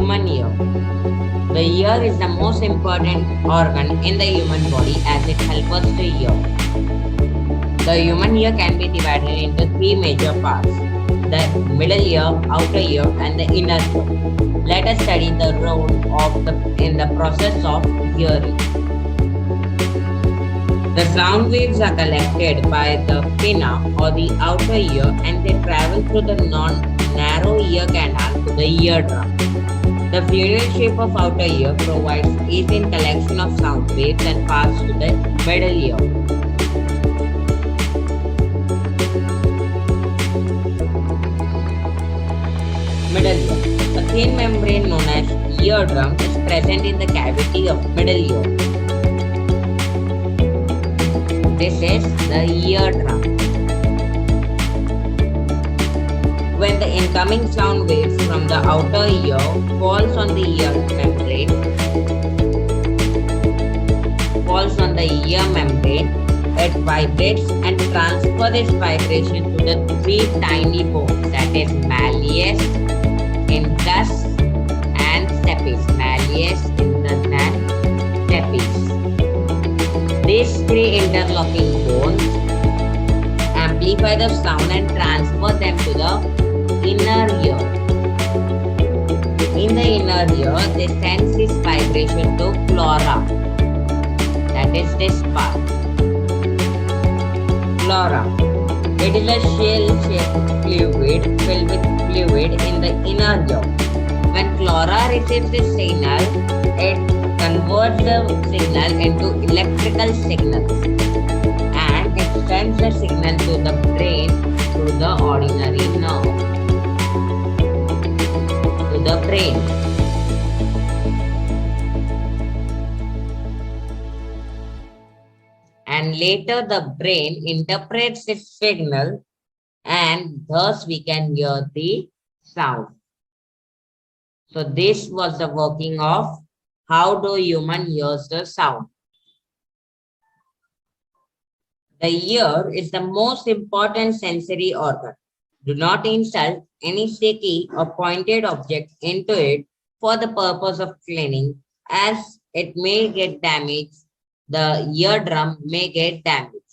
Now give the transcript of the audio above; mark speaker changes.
Speaker 1: Human ear. The ear is the most important organ in the human body as it helps us to hear. The human ear can be divided into three major parts: the middle ear, outer ear, and the inner ear. Let us study the role of in the process of hearing. The sound waves are collected by the pinna or the outer ear and they travel through the narrow ear canal to the eardrum. The funnel shape of outer ear provides ease in collection of sound waves and pass to the middle ear. Middle ear. A thin membrane known as eardrum is present in the cavity of middle ear. This is the eardrum. When the incoming sound waves from the outer ear falls on the ear membrane, it vibrates and transfers this vibration to the three tiny bones, that is Malleus, Incus, and Stapes. Malleus, Incus, and Stapes. These three interlocking bones amplify the sound and transfer them to the inner ear. In the inner ear, they send this vibration to pleura, that is this part. Pleura. It is a shell-shaped fluid filled with fluid in the inner ear. When pleura receives this signal, it converts the signal into electrical signals and it sends the signal to the brain through the auditory nerve. To the brain. And later the brain interprets this signal and thus we can hear the sound. So this was the working of how do human hears the sound. The ear is the most important sensory organ. Do not insult any sticky or pointed object into it for the purpose of cleaning, as it may get damaged. The eardrum may get damaged.